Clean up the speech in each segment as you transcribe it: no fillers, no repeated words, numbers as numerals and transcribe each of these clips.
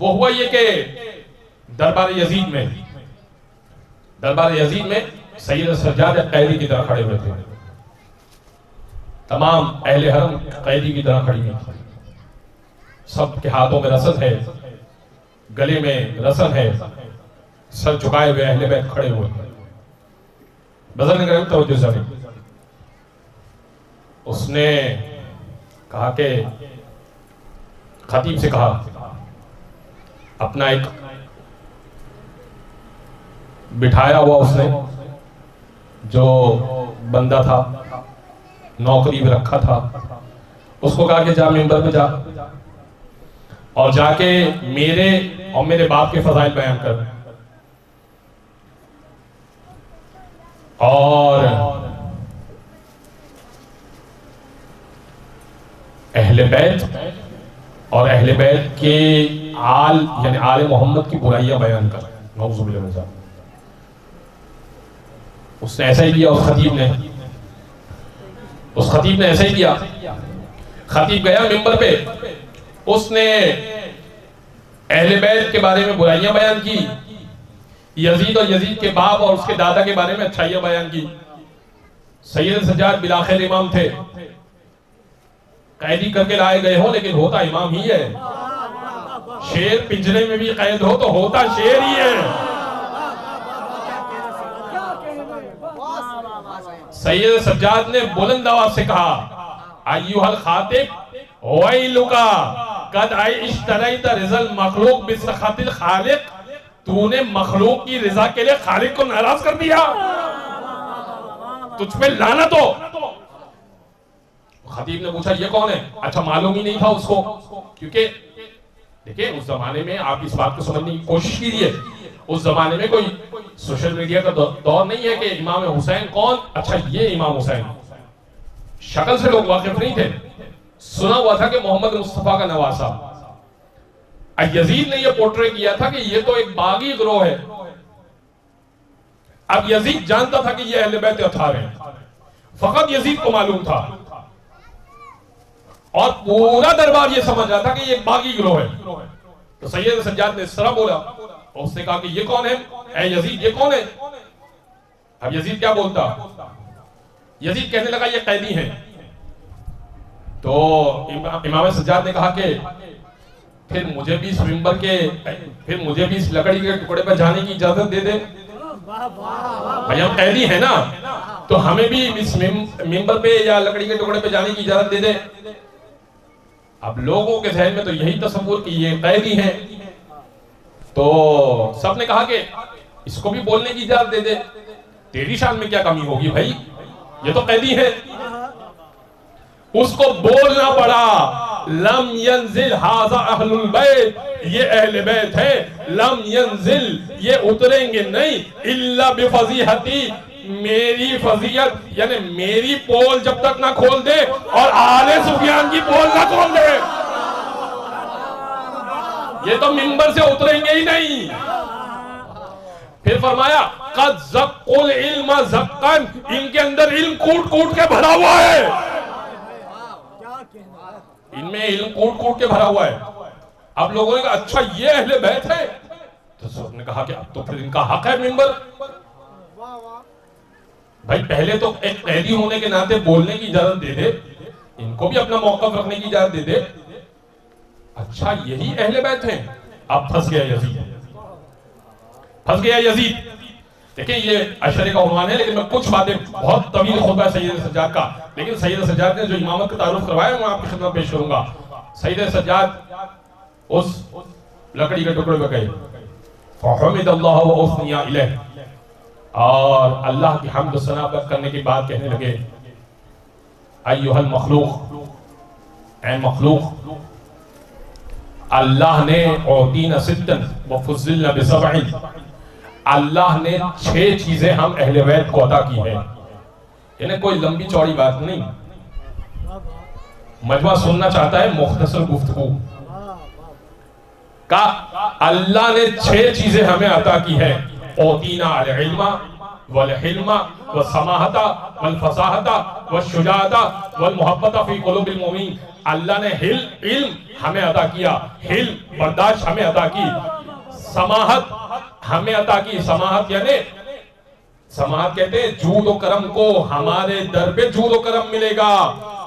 वो हुआ ये कि दरबार यजीद में सैयद सज्जाद कैदी की तरह खड़े हुए थे। तमाम अहले हरम कैदी की तरह खड़ी हुई थी। सबके हाथों में रसद है, गले में रसन है, सर झुकाए हुए अहले बैत खड़े हुए। बजर ने तवज्जो से उसने कहा कि खतीब से कहा, अपना एक बिठाया हुआ उसने जो बंदा था, नौकरी में रखा था, उसको कहा कि जा मिंबर पे जा और जाके मेरे और मेरे बाप के फजाइल बयान कर। और अहले बैत और अहले बैत के आल यानी आले मोहम्मद की बुराइयां बयान कर। नौज़ुबिल्लाह मिन ज़ालिक। उसने ऐसा ही किया। उस खतीब ने ऐसा ही किया। खतीब गया मिंबर पे, उसने अहले बैत के बारे में बुराइयां बयान की, यजीद और यजीद के बाप और उसके दादा के बारे में अच्छाइयां बयान की। सैयद सज्जाद बिलाखिर इमाम थे, कैदी करके लाए गए हो लेकिन होता इमाम ही है। शेर पिंजरे में भी कैद हो तो होता शेर ही है। सैयद सज्जाद ने बुलंद आवाज से कहा, अय्युहल खातिब वैलुका कद इश्तरैता रिज़ल मखलूक बिसखतिल खालिक। तूने मखलूक की रिजा के लिए खालिक को नाराज कर दिया, तुझ पे लानत हो। खतीब ने पूछा ये कौन है? अच्छा मालूम ही नहीं था उसको, क्योंकि देखिए उस जमाने में आप इस बात को समझने की कोशिश कीजिए, उस जमाने में कोई सोशल मीडिया का दौर नहीं है कि इमाम हुसैन कौन, अच्छा ये इमाम हुसैन, शक्ल से लोग वाकिफ नहीं थे। सुना हुआ था कि मोहम्मद मुस्तफा का नवासा। यजीद ने यह पोर्ट्रे किया था कि ये तो एक बागी गिरोह है। अब यजीद जानता था कि ये अहले बैत अथार हैं, फकत यजीद को मालूम था और पूरा दरबार ये समझ रहा था कि ये एक बागी गिरोह है। तो सैयद सज्जाद ने इस तरह बोला, उसने कहा कि ये कौन है? ऐ यजीद ये कौन है? अब यजीद क्या बोलता? यजीद कहने लगा ये कैदी हैं। तो इमाम सज्जाद ने कहा कि फिर मुझे भी इस मिंबर के, फिर मुझे भी इस लकड़ी के टुकड़े पर जाने की इजाजत दे दे। भाई हम कैदी हैं ना, तो हमें भी इस मिंबर पे या लकड़ी के टुकड़े पे जाने की इजाजत दे दे। अब लोगों के जहन में तो यही तस्वुर कि ये कैदी हैं, तो सबने कहा कि इसको भी बोलने की इजाजत दे दे। तेरी शान में क्या कमी होगी भाई, ये तो कैदी है। उसको बोलना पड़ा, लम यंजिल हाज़ा अहलुल बैत, ये अहले बैत है। लम यंजिल, ये उतरेंगे नहीं, इल्ला बिफज़ीहती, मेरी फजीयत यानी मेरी पोल जब तक ना खोल दे और आले सुफियान की पोल ना खोल दे, ये तो मिंबर से उतरेंगे ही नहीं। फिर फरमाया कद ज़क़्क़ुल इल्म ज़क़्क़न, इनके अंदर इल्म कूट कूट के भरा हुआ है, इनमें इल्म कूट कूट के भरा हुआ है। अब लोगों ने कहा अच्छा ये अहले बैत है, तो सबने कहा कि अब तो फिर इनका हक है मिंबर। भाई पहले तो एक कैदी होने के नाते बोलने की इजाजत दे दे, इनको भी अपना मौक़िफ़ रखने की इजाजत दे दे। अच्छा यही अहले बैत हैं। अब फंस गया यजीद। देखिए ये अशरे का उन्वान है, लेकिन मैं कुछ बातें, बहुत तवील खुतबा है सैयद सज्जाद का, लेकिन सैयद सज्जाद ने जो इमामत का तारुफ करवाया मैं आपकी खिदमत पेश करूंगा। सैयद सज्जाद उस लकड़ी के टुकड़े पे गए, फहमिदल्लाह व उस्निया इलैह, और अल्लाह की हम्द सना करने की बात कहने लगे। अय्युहल मखलूक, ऐ मखलूक, अल्लाह ने औतीना सिद्दन व फुज़्ज़िलना बिसबअin, अल्लाह ने 6 चीजें हम अहले बैत को अता की है। यानी कोई लंबी चौड़ी बात नहीं, मजमा सुनना चाहता है मुख्तसर गुफ्तगू का। अल्लाह ने 6 चीजें हमें अता की है। औतीना अल इल्मा वल हिल्मा व समाहता वल फसाहता व शुजाअता वल मुहब्बता फी कुलूबिल मुमिनीन। अल्लाह ने इल्म हमें अता किया, हिल्म बर्दाश्त हमें अता की, समाहत हमें अता की। समाहत यानी समाहत कहते हैं जूद व करम को, हमारे दर पे जूद व करम मिलेगा।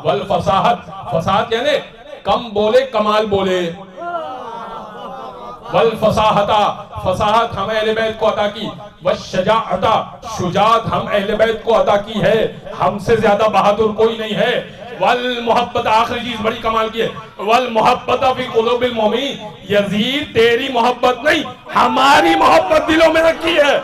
वल फसाहत, फसाहत यानी कम बोले कमाल बोले। वल फसाहता, फसाहत हम अहले बैत को अता की। व शजाअता, शुजाअत हम अहले बैत को अता की है, हमसे ज्यादा बहादुर कोई नहीं है। वल मोहब्बत, आखिरी चीज बड़ी कमाल की है, वल मोहब्बत फी कुलूबिल मुमिनीन। यजीद तेरी मोहब्बत नहीं, हमारी मोहब्बत दिलों में रखी है।